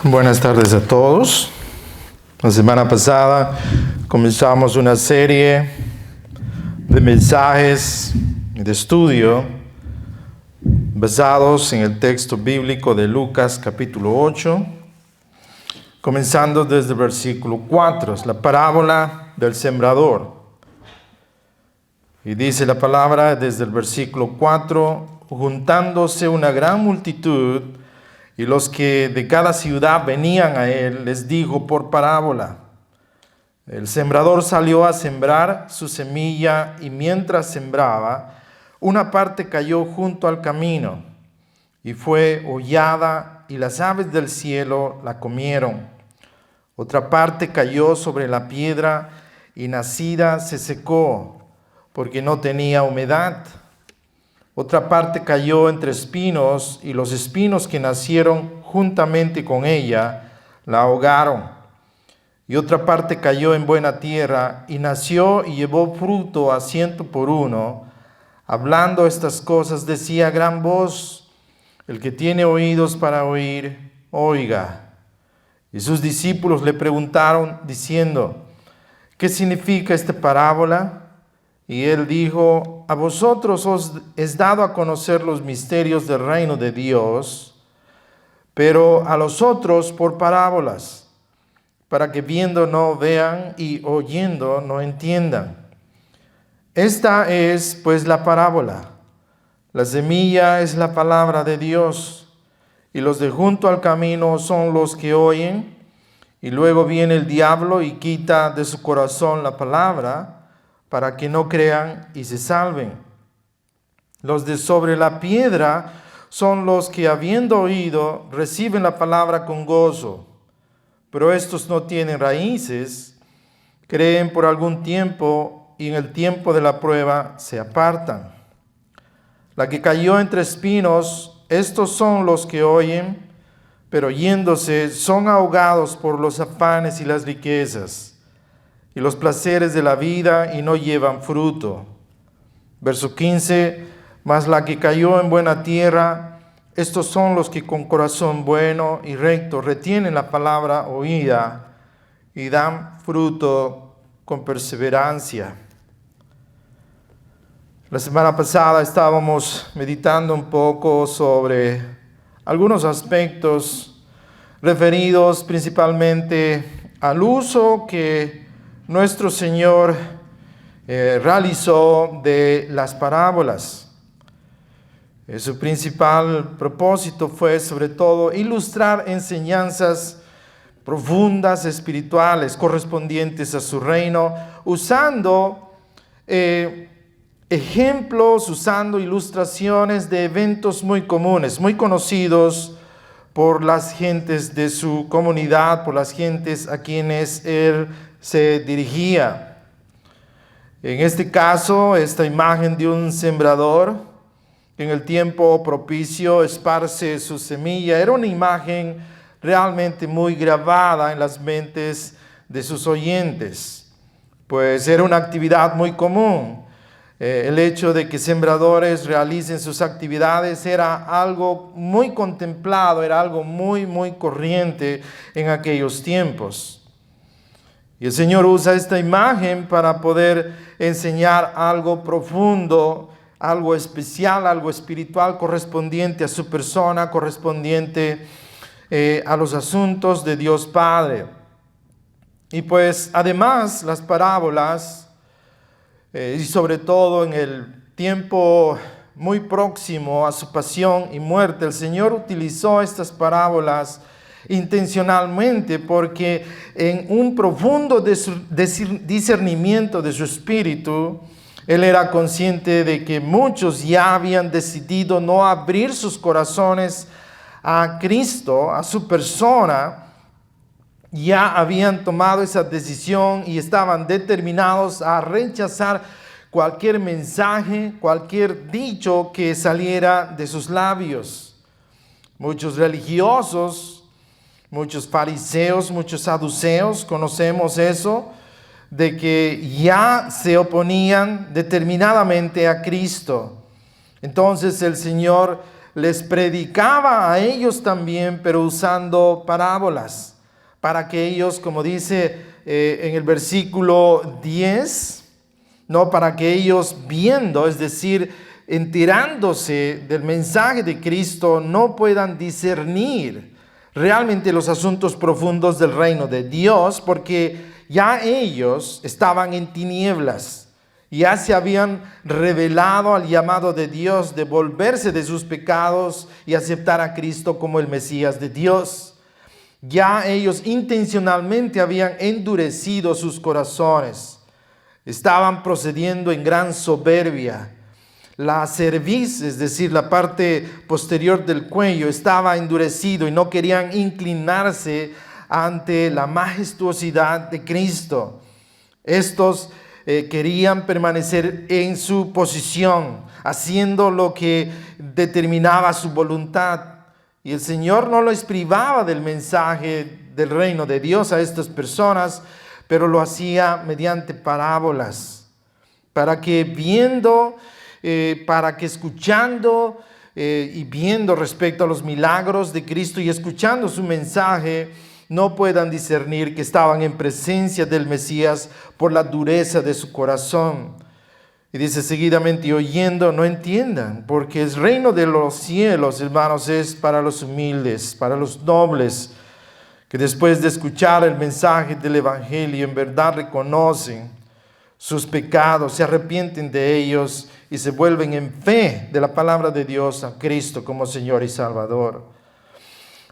Buenas tardes a todos. La semana pasada comenzamos una serie de mensajes de estudio basados en el texto bíblico de Lucas capítulo 8, comenzando desde el versículo 4, es la parábola del sembrador. Y dice la palabra desde el versículo 4, juntándose una gran multitud, y los que de cada ciudad venían a él, les dijo por parábola: el sembrador salió a sembrar su semilla, y mientras sembraba, una parte cayó junto al camino, y fue hollada, y las aves del cielo la comieron. Otra parte cayó sobre la piedra, y nacida se secó, porque no tenía humedad. Otra parte cayó entre espinos, y los espinos que nacieron juntamente con ella la ahogaron. Y otra parte cayó en buena tierra, y nació y llevó fruto a 100 por uno. Hablando estas cosas decía a gran voz: el que tiene oídos para oír, oiga. Y sus discípulos le preguntaron diciendo: ¿qué significa esta parábola? Y él dijo: a vosotros os es dado a conocer los misterios del reino de Dios, pero a los otros por parábolas, para que viendo no vean y oyendo no entiendan. Esta es pues la parábola. La semilla es la palabra de Dios, y los de junto al camino son los que oyen, y luego viene el diablo y quita de su corazón la palabra, para que no crean y se salven. Los de sobre la piedra son los que, habiendo oído, reciben la palabra con gozo, pero estos no tienen raíces, creen por algún tiempo, y en el tiempo de la prueba se apartan. La que cayó entre espinos, estos son los que oyen, pero yéndose son ahogados por los afanes y las riquezas y los placeres de la vida, y no llevan fruto. Verso 15, mas la que cayó en buena tierra, estos son los que con corazón bueno y recto retienen la palabra oída y dan fruto con perseverancia. La semana pasada estábamos meditando un poco sobre algunos aspectos referidos principalmente al uso que nuestro Señor realizó de las parábolas. Su principal propósito fue sobre todo ilustrar enseñanzas profundas, espirituales, correspondientes a su reino, usando ejemplos, usando ilustraciones de eventos muy comunes, muy conocidos por las gentes de su comunidad, por las gentes a quienes él se dirigía. En este caso, esta imagen de un sembrador que en el tiempo propicio esparce su semilla era una imagen realmente muy grabada en las mentes de sus oyentes, pues era una actividad muy común. El hecho de que sembradores realicen sus actividades era algo muy contemplado, era algo muy corriente en aquellos tiempos. Y el Señor usa esta imagen para poder enseñar algo profundo, algo especial, algo espiritual correspondiente a su persona, correspondiente a los asuntos de Dios Padre. Y pues además las parábolas, y sobre todo en el tiempo muy próximo a su pasión y muerte, el Señor utilizó estas parábolas intencionalmente, porque en un profundo discernimiento de su espíritu, él era consciente de que muchos ya habían decidido no abrir sus corazones a Cristo, a su persona. Ya habían tomado esa decisión y estaban determinados a rechazar cualquier mensaje, cualquier dicho que saliera de sus labios. Muchos religiosos, muchos fariseos, muchos saduceos, conocemos eso, de que ya se oponían determinadamente a Cristo. Entonces el Señor les predicaba a ellos también, pero usando parábolas, para que ellos, como dice en el versículo 10, no, para que ellos viendo, es decir, enterándose del mensaje de Cristo, no puedan discernir realmente los asuntos profundos del reino de Dios, porque ya ellos estaban en tinieblas, ya se habían revelado al llamado de Dios de volverse de sus pecados y aceptar a Cristo como el Mesías de Dios. Ya ellos intencionalmente habían endurecido sus corazones, estaban procediendo en gran soberbia. La cerviz, es decir, la parte posterior del cuello, estaba endurecido y no querían inclinarse ante la majestuosidad de Cristo. Estos querían permanecer en su posición, haciendo lo que determinaba su voluntad. Y el Señor no les privaba del mensaje del reino de Dios a estas personas, pero lo hacía mediante parábolas, para que viendo, para que escuchando y viendo respecto a los milagros de Cristo y escuchando su mensaje, no puedan discernir que estaban en presencia del Mesías por la dureza de su corazón. Y dice seguidamente, y oyendo no entiendan, porque el reino de los cielos, hermanos, es para los humildes, para los nobles, que después de escuchar el mensaje del Evangelio en verdad reconocen sus pecados, se arrepienten de ellos y se vuelven en fe de la palabra de Dios a Cristo como Señor y Salvador.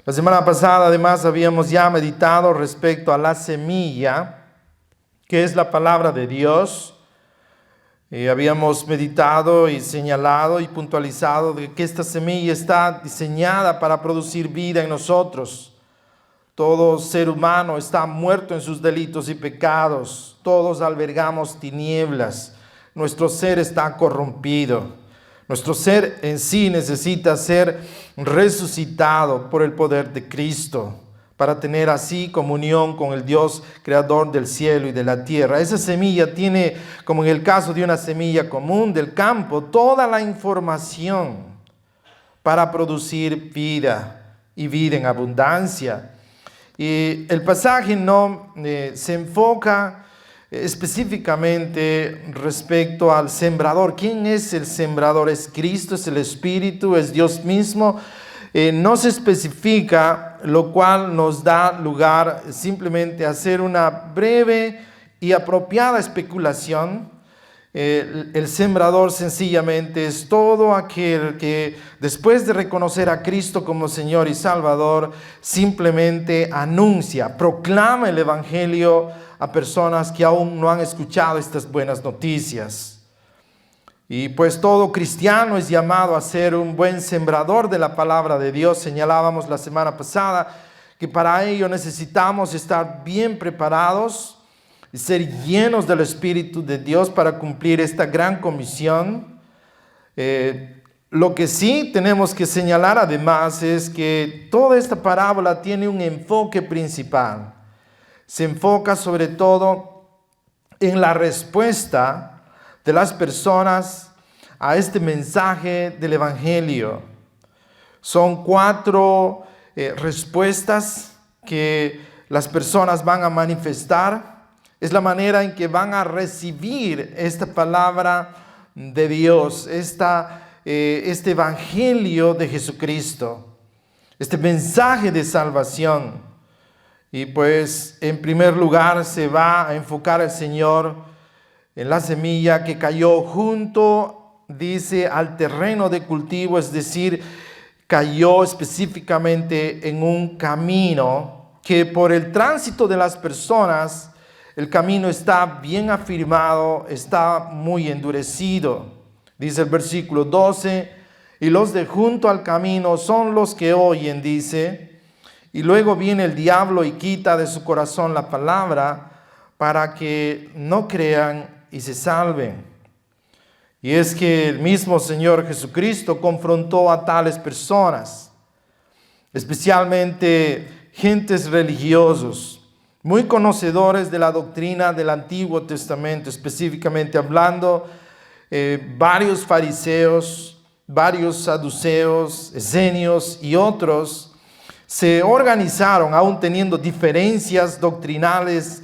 La semana pasada además habíamos ya meditado respecto a la semilla, que es la palabra de Dios. Habíamos meditado y señalado y puntualizado de que esta semilla está diseñada para producir vida en nosotros. Todo ser humano está muerto en sus delitos y pecados. Todos albergamos tinieblas. Nuestro ser está corrompido. Nuestro ser en sí necesita ser resucitado por el poder de Cristo para tener así comunión con el Dios creador del cielo y de la tierra. Esa semilla tiene, como en el caso de una semilla común del campo, toda la información para producir vida y vida en abundancia. Y el pasaje no se enfoca específicamente respecto al sembrador. ¿Quién es el sembrador? ¿Es Cristo? ¿Es el Espíritu? ¿Es Dios mismo? No se especifica, lo cual nos da lugar simplemente a hacer una breve y apropiada especulación. El sembrador sencillamente es todo aquel que después de reconocer a Cristo como Señor y Salvador, simplemente anuncia, proclama el Evangelio a personas que aún no han escuchado estas buenas noticias. Y pues todo cristiano es llamado a ser un buen sembrador de la palabra de Dios. Señalábamos la semana pasada que para ello necesitamos estar bien preparados y ser llenos del Espíritu de Dios para cumplir esta gran comisión. Lo que sí tenemos que señalar además es que toda esta parábola tiene un enfoque principal. Se enfoca sobre todo en la respuesta de las personas a este mensaje del Evangelio. Son 4 respuestas que las personas van a manifestar. Es la manera en que van a recibir esta palabra de Dios, este Evangelio de Jesucristo, este mensaje de salvación. Y pues en primer lugar se va a enfocar el Señor en la semilla que cayó junto, dice, al terreno de cultivo, es decir, cayó específicamente en un camino que por el tránsito de las personas, el camino está bien afirmado, está muy endurecido. Dice el versículo 12, y los de junto al camino son los que oyen, dice, y luego viene el diablo y quita de su corazón la palabra para que no crean y se salven. Y es que el mismo Señor Jesucristo confrontó a tales personas, especialmente gentes religiosos, muy conocedores de la doctrina del Antiguo Testamento, específicamente hablando, varios fariseos varios saduceos, esenios y otros se organizaron, aún teniendo diferencias doctrinales,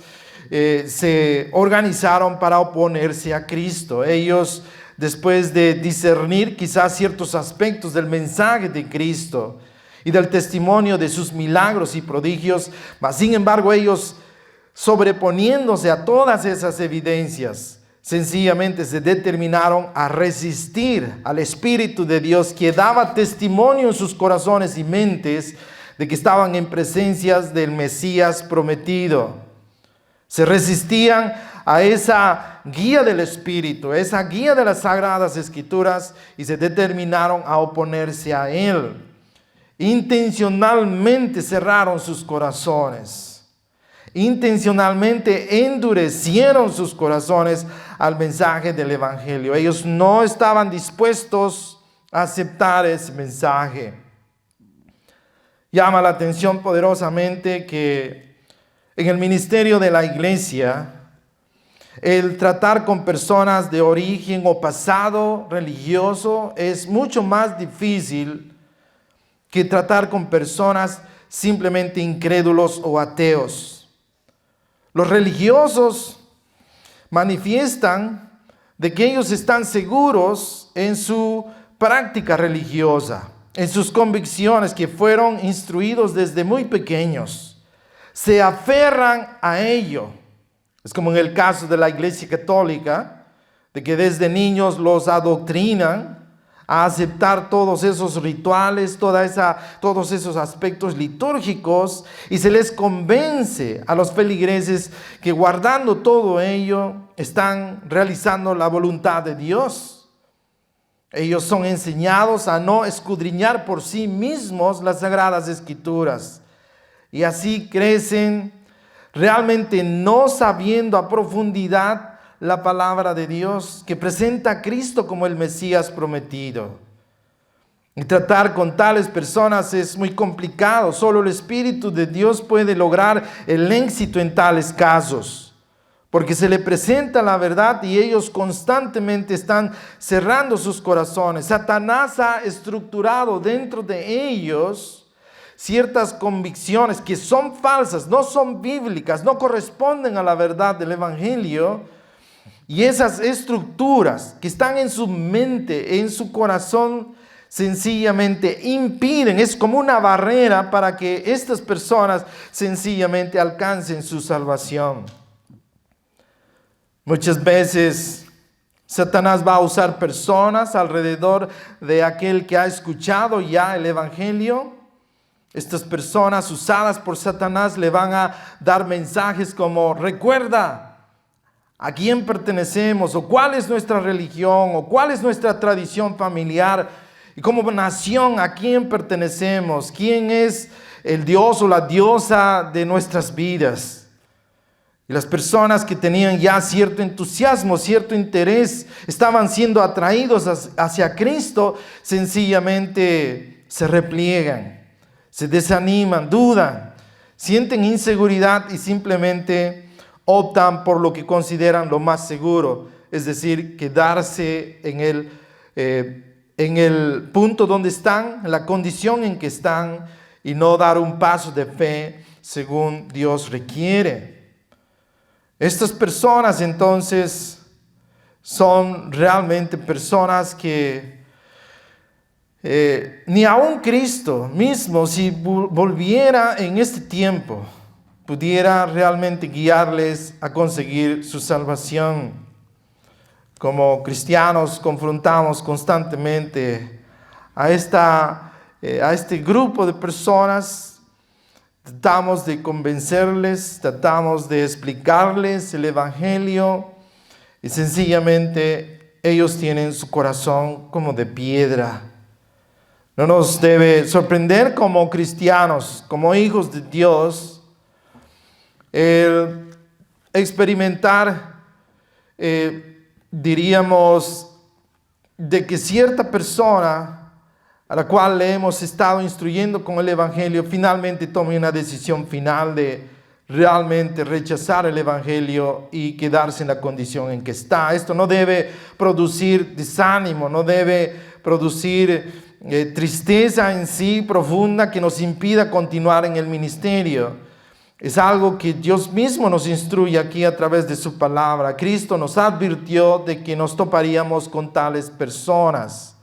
se organizaron para oponerse a Cristo. Ellos, después de discernir quizás ciertos aspectos del mensaje de Cristo y del testimonio de sus milagros y prodigios, mas sin embargo ellos, sobreponiéndose a todas esas evidencias, sencillamente se determinaron a resistir al Espíritu de Dios que daba testimonio en sus corazones y mentes de que estaban en presencia del Mesías prometido. Se resistían a esa guía del Espíritu, a esa guía de las Sagradas Escrituras, y se determinaron a oponerse a Él. Intencionalmente cerraron sus corazones. Intencionalmente endurecieron sus corazones al mensaje del Evangelio. Ellos no estaban dispuestos a aceptar ese mensaje. Llama la atención poderosamente que en el ministerio de la iglesia, el tratar con personas de origen o pasado religioso es mucho más difícil que tratar con personas simplemente incrédulos o ateos. Los religiosos manifiestan de que ellos están seguros en su práctica religiosa, en sus convicciones que fueron instruidos desde muy pequeños. Se aferran a ello. Es como en el caso de la Iglesia Católica, de que desde niños los adoctrinan a aceptar todos esos rituales, todos esos aspectos litúrgicos, y se les convence a los feligreses que guardando todo ello están realizando la voluntad de Dios. Ellos son enseñados a no escudriñar por sí mismos las Sagradas Escrituras, y así crecen realmente no sabiendo a profundidad la palabra de Dios que presenta a Cristo como el Mesías prometido. Y tratar con tales personas es muy complicado. Solo el Espíritu de Dios puede lograr el éxito en tales casos, porque se le presenta la verdad y ellos constantemente están cerrando sus corazones. Satanás ha estructurado dentro de ellos ciertas convicciones que son falsas, no son bíblicas, no corresponden a la verdad del Evangelio. Y esas estructuras que están en su mente, en su corazón, sencillamente impiden, es como una barrera para que estas personas sencillamente alcancen su salvación. Muchas veces Satanás va a usar personas alrededor de aquel que ha escuchado ya el Evangelio. Estas personas usadas por Satanás le van a dar mensajes como: recuerda a quién pertenecemos, o cuál es nuestra religión, o cuál es nuestra tradición familiar, y como nación a quién pertenecemos, quién es el Dios o la diosa de nuestras vidas. Y las personas que tenían ya cierto entusiasmo, cierto interés, estaban siendo atraídos hacia Cristo, sencillamente se repliegan, se desaniman, dudan, sienten inseguridad y simplemente optan por lo que consideran lo más seguro, es decir, quedarse en el punto donde están, en la condición en que están, y no dar un paso de fe según Dios requiere. Estas personas entonces son realmente personas que ni aun Cristo mismo, si volviera en este tiempo, pudiera realmente guiarles a conseguir su salvación. Como cristianos confrontamos constantemente a este grupo de personas. Tratamos de convencerles, tratamos de explicarles el Evangelio, y sencillamente ellos tienen su corazón como de piedra. No nos debe sorprender como cristianos, como hijos de Dios, el experimentar, diríamos, de que cierta persona a la cual le hemos estado instruyendo con el Evangelio finalmente tome una decisión final de realmente rechazar el Evangelio y quedarse en la condición en que está. Esto no debe producir desánimo, no debe producir tristeza en sí profunda que nos impida continuar en el ministerio. Es algo que Dios mismo nos instruye aquí a través de su palabra. Cristo nos advirtió de que nos toparíamos con tales personas.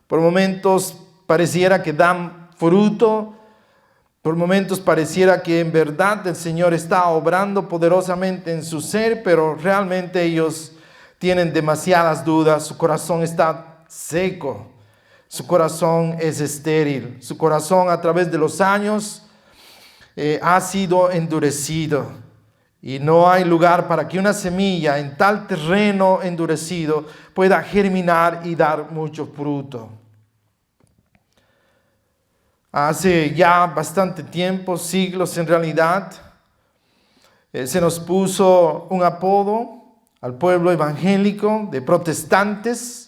Por momentos pareciera que dan fruto, por momentos pareciera que en verdad el Señor está obrando poderosamente en su ser, pero realmente ellos tienen demasiadas dudas, su corazón está seco, su corazón es estéril, su corazón a través de los años ha sido endurecido y no hay lugar para que una semilla en tal terreno endurecido pueda germinar y dar mucho fruto. Hace ya bastante tiempo, siglos en realidad, se nos puso un apodo al pueblo evangélico de protestantes,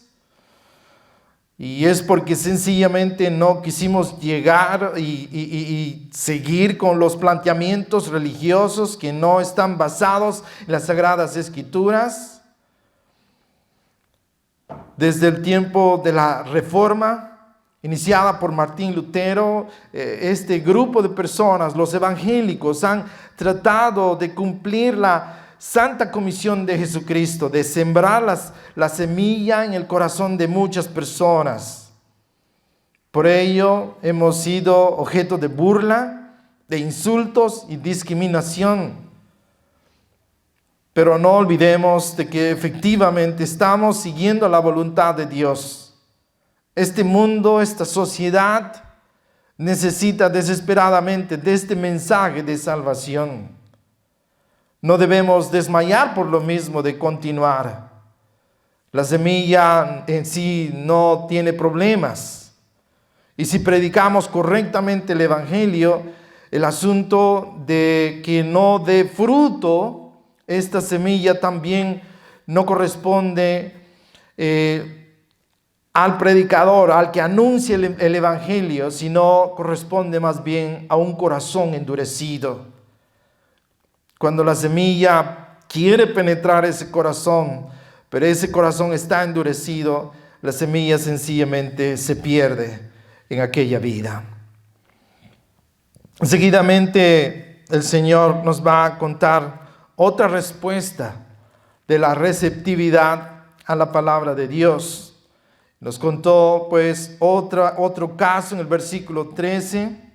y es porque sencillamente no quisimos llegar y seguir con los planteamientos religiosos que no están basados en las Sagradas Escrituras. Desde el tiempo de la Reforma, iniciada por Martín Lutero, este grupo de personas, los evangélicos, han tratado de cumplir la Santa Comisión de Jesucristo, de sembrar la semilla en el corazón de muchas personas. Por ello hemos sido objeto de burla, de insultos y discriminación. Pero no olvidemos de que efectivamente estamos siguiendo la voluntad de Dios. Este mundo, esta sociedad necesita desesperadamente de este mensaje de salvación. No debemos desmayar por lo mismo de continuar. La semilla en sí no tiene problemas. Y si predicamos correctamente el Evangelio, el asunto de que no dé fruto, esta semilla también no corresponde al predicador, al que anuncia el Evangelio, sino corresponde más bien a un corazón endurecido. Cuando la semilla quiere penetrar ese corazón, pero ese corazón está endurecido, la semilla sencillamente se pierde en aquella vida. Seguidamente el Señor nos va a contar otra respuesta de la receptividad a la palabra de Dios. Nos contó pues otro caso en el versículo 13.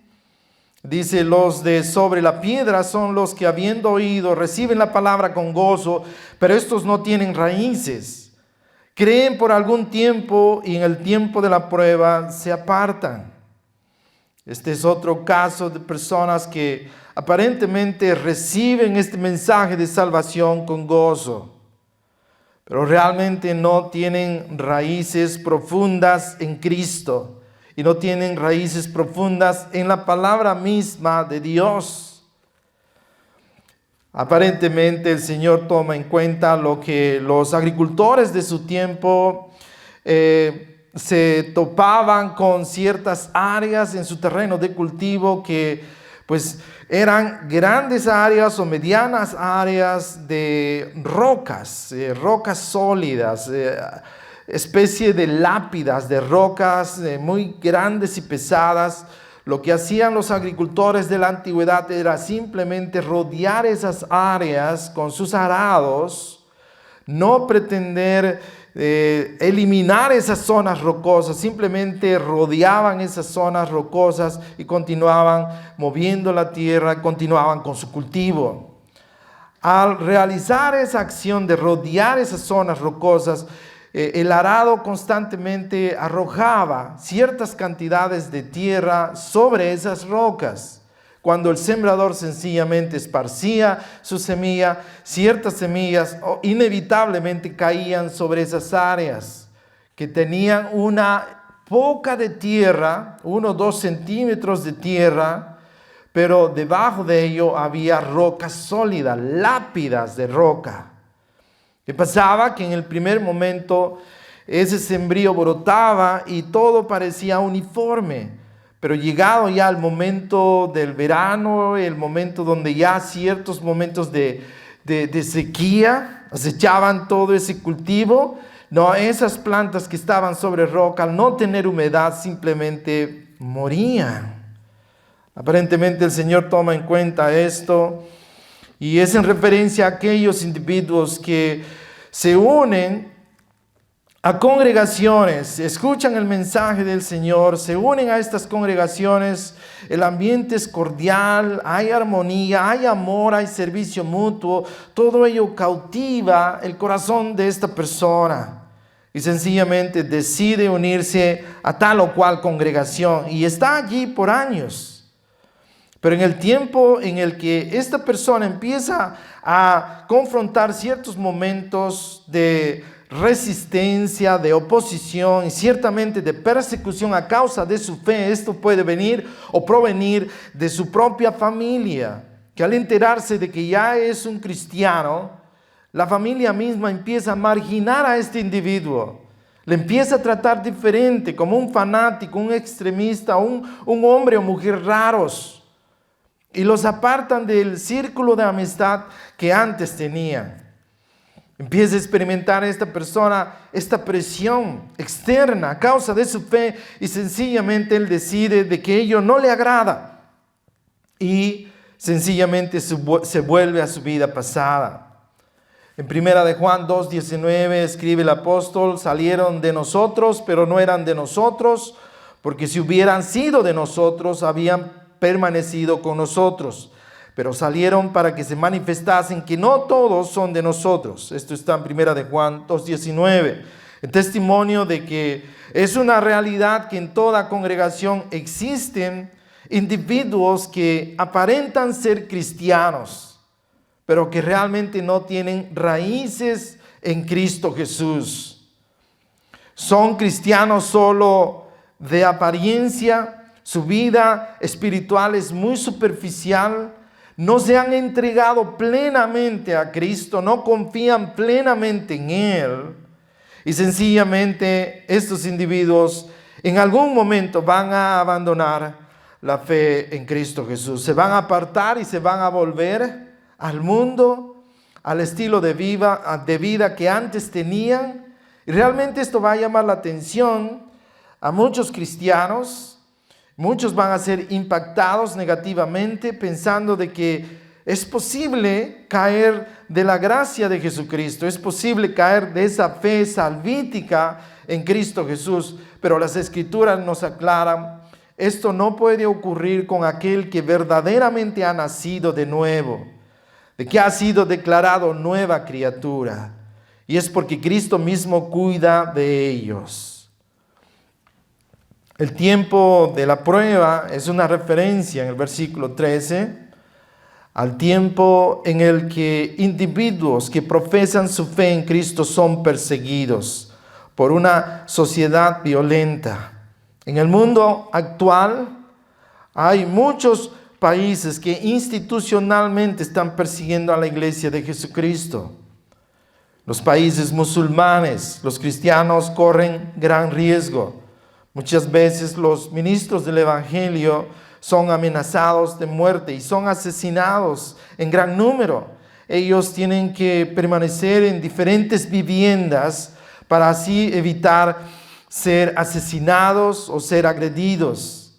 Dice, los de sobre la piedra son los que habiendo oído reciben la palabra con gozo, pero estos no tienen raíces. Creen por algún tiempo y en el tiempo de la prueba se apartan. Este es otro caso de personas que aparentemente reciben este mensaje de salvación con gozo, pero realmente no tienen raíces profundas en Cristo. Y no tienen raíces profundas en la palabra misma de Dios. Aparentemente el Señor toma en cuenta lo que los agricultores de su tiempo se topaban con ciertas áreas en su terreno de cultivo que pues eran grandes áreas o medianas áreas de rocas, rocas sólidas, especie de lápidas de rocas muy grandes y pesadas. Lo que hacían los agricultores de la antigüedad era simplemente rodear esas áreas con sus arados, no pretender eliminar esas zonas rocosas, simplemente rodeaban esas zonas rocosas y continuaban moviendo la tierra, continuaban con su cultivo. Al realizar esa acción de rodear esas zonas rocosas, el arado constantemente arrojaba ciertas cantidades de tierra sobre esas rocas. Cuando el sembrador sencillamente esparcía su semilla, ciertas semillas inevitablemente caían sobre esas áreas que tenían una poca de tierra, 1 o 2 centímetros de tierra, pero debajo de ello había roca sólida, lápidas de roca. ¿Qué pasaba? Que en el primer momento ese sembrío brotaba y todo parecía uniforme, pero llegado ya el momento del verano, el momento donde ya ciertos momentos de sequía acechaban todo ese cultivo, No, esas plantas que estaban sobre roca, al no tener humedad, simplemente morían. Aparentemente el Señor toma en cuenta esto y es en referencia a aquellos individuos que se unen a congregaciones, escuchan el mensaje del Señor, se unen a estas congregaciones, el ambiente es cordial, hay armonía, hay amor, hay servicio mutuo, todo ello cautiva el corazón de esta persona y sencillamente decide unirse a tal o cual congregación y está allí por años. Pero en el tiempo en el que esta persona empieza a confrontar ciertos momentos de resistencia, de oposición y ciertamente de persecución a causa de su fe, esto puede venir o provenir de su propia familia, que al enterarse de que ya es un cristiano, la familia misma empieza a marginar a este individuo, le empieza a tratar diferente, como un fanático, un extremista, un hombre o mujer raros, y los apartan del círculo de amistad que antes tenían. Empieza a experimentar esta persona esta presión externa a causa de su fe y sencillamente él decide de que ello no le agrada y sencillamente se vuelve a su vida pasada. En 1 de Juan 2:19 escribe el apóstol: salieron de nosotros, pero no eran de nosotros, porque si hubieran sido de nosotros, habían permanecido con nosotros. Pero salieron para que se manifestasen que no todos son de nosotros. Esto está en 1 de Juan 2:19. El testimonio de que es una realidad que en toda congregación existen individuos que aparentan ser cristianos, pero que realmente no tienen raíces en Cristo Jesús. Son cristianos solo de apariencia, su vida espiritual es muy superficial, no se han entregado plenamente a Cristo, no confían plenamente en Él y sencillamente estos individuos en algún momento van a abandonar la fe en Cristo Jesús. Se van a apartar y se van a volver al mundo, al estilo de vida que antes tenían. Y realmente esto va a llamar la atención a muchos cristianos. Muchos van a ser impactados negativamente pensando de que es posible caer de la gracia de Jesucristo, es posible caer de esa fe salvífica en Cristo Jesús, pero las Escrituras nos aclaran, esto no puede ocurrir con aquel que verdaderamente ha nacido de nuevo, de que ha sido declarado nueva criatura, y es porque Cristo mismo cuida de ellos. El tiempo de la prueba es una referencia en el versículo 13 al tiempo en el que individuos que profesan su fe en Cristo son perseguidos por una sociedad violenta. En el mundo actual hay muchos países que institucionalmente están persiguiendo a la iglesia de Jesucristo. Los países musulmanes, los cristianos corren gran riesgo. Muchas veces los ministros del Evangelio son amenazados de muerte y son asesinados en gran número. Ellos tienen que permanecer en diferentes viviendas para así evitar ser asesinados o ser agredidos.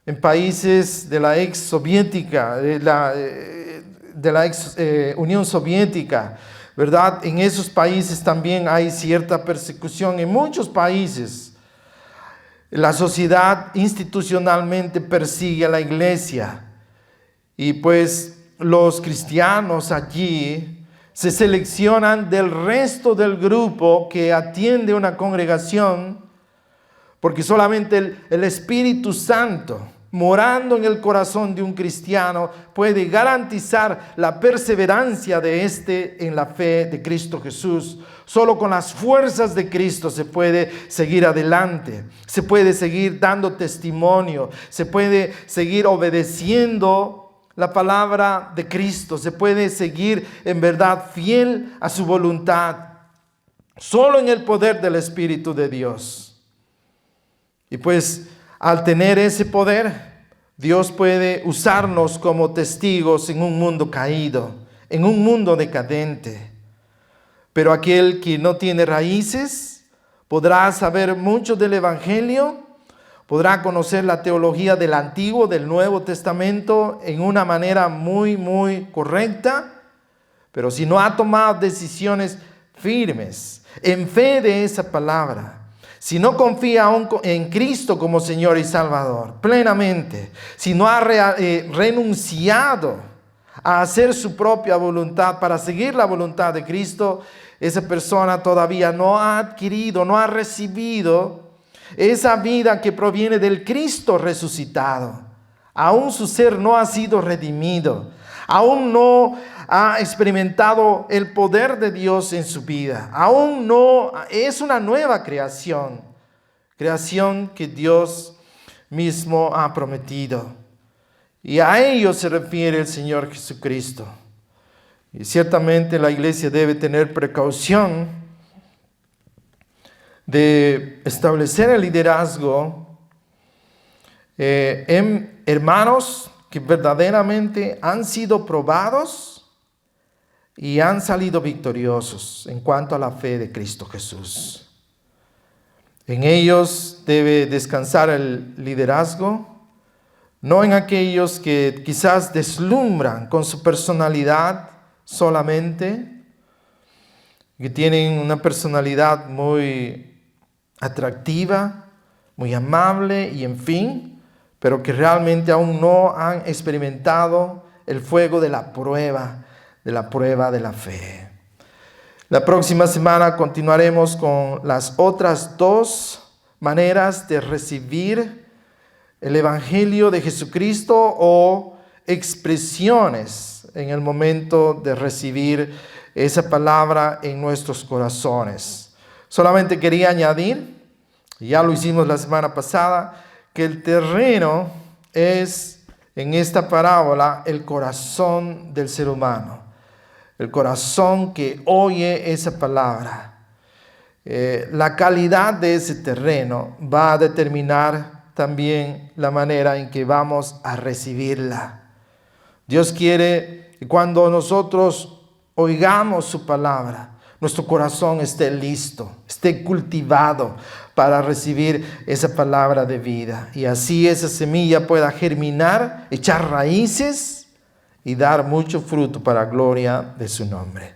En países de la ex soviética, de la ex Unión Soviética, ¿verdad? En esos países también hay cierta persecución. En muchos países la sociedad institucionalmente persigue a la iglesia y pues los cristianos allí se seleccionan del resto del grupo que atiende una congregación porque solamente el Espíritu Santo morando en el corazón de un cristiano puede garantizar la perseverancia de éste en la fe de Cristo Jesús. Solo con las fuerzas de Cristo se puede seguir adelante, se puede seguir dando testimonio, se puede seguir obedeciendo la palabra de Cristo, se puede seguir en verdad fiel a su voluntad, solo en el poder del Espíritu de Dios. Y pues al tener ese poder, Dios puede usarnos como testigos en un mundo caído, en un mundo decadente. Pero aquel que no tiene raíces podrá saber mucho del Evangelio, podrá conocer la teología del Antiguo, del Nuevo Testamento en una manera muy correcta, pero si no ha tomado decisiones firmes en fe de esa palabra, si no confía aún en Cristo como Señor y Salvador plenamente, si no ha renunciado a hacer su propia voluntad para seguir la voluntad de Cristo, esa persona todavía no ha adquirido, no ha recibido esa vida que proviene del Cristo resucitado. Aún su ser no ha sido redimido. Aún no ha experimentado el poder de Dios en su vida. Aún no es una nueva creación. Creación que Dios mismo ha prometido. Y a ello se refiere el Señor Jesucristo. Y ciertamente la iglesia debe tener precaución de establecer el liderazgo en hermanos que verdaderamente han sido probados y han salido victoriosos en cuanto a la fe de Cristo Jesús. En ellos debe descansar el liderazgo, no en aquellos que quizás deslumbran con su personalidad solamente, que tienen una personalidad muy atractiva, muy amable y en fin, pero que realmente aún no han experimentado el fuego de la prueba de la fe. La próxima semana continuaremos con las otras dos maneras de recibir el Evangelio de Jesucristo o expresiones en el momento de recibir esa palabra en nuestros corazones. Solamente quería añadir, ya lo hicimos la semana pasada, que el terreno es en esta parábola el corazón del ser humano. El corazón que oye esa palabra. La calidad de ese terreno va a determinar también la manera en que vamos a recibirla. Dios quiere que cuando nosotros oigamos su palabra, nuestro corazón esté listo, esté cultivado para recibir esa palabra de vida. Y así esa semilla pueda germinar, echar raíces y dar mucho fruto para gloria de su nombre.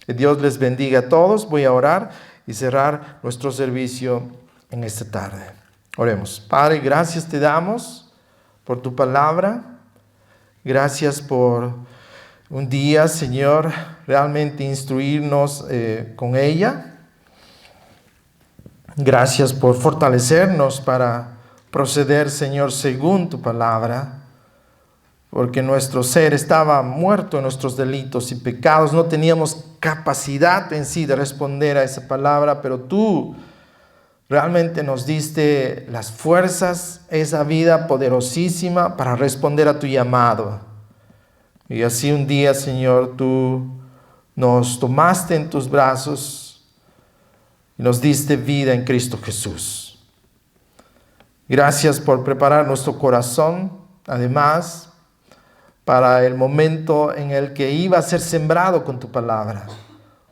Que Dios les bendiga a todos. Voy a orar y cerrar nuestro servicio en esta tarde. Oremos. Padre, gracias te damos por tu palabra. Gracias por un día, Señor, realmente instruirnos con ella. Gracias por fortalecernos para proceder, Señor, según tu palabra. Porque nuestro ser estaba muerto en nuestros delitos y pecados. No teníamos capacidad en sí de responder a esa palabra, pero tú realmente nos diste las fuerzas, esa vida poderosísima para responder a tu llamado. Y así un día, Señor, tú nos tomaste en tus brazos y nos diste vida en Cristo Jesús. Gracias por preparar nuestro corazón, además, para el momento en el que iba a ser sembrado con tu palabra.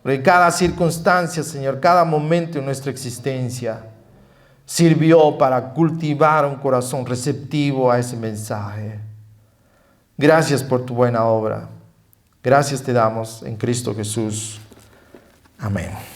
Porque cada circunstancia, Señor, cada momento en nuestra existencia sirvió para cultivar un corazón receptivo a ese mensaje. Gracias por tu buena obra. Gracias te damos en Cristo Jesús. Amén.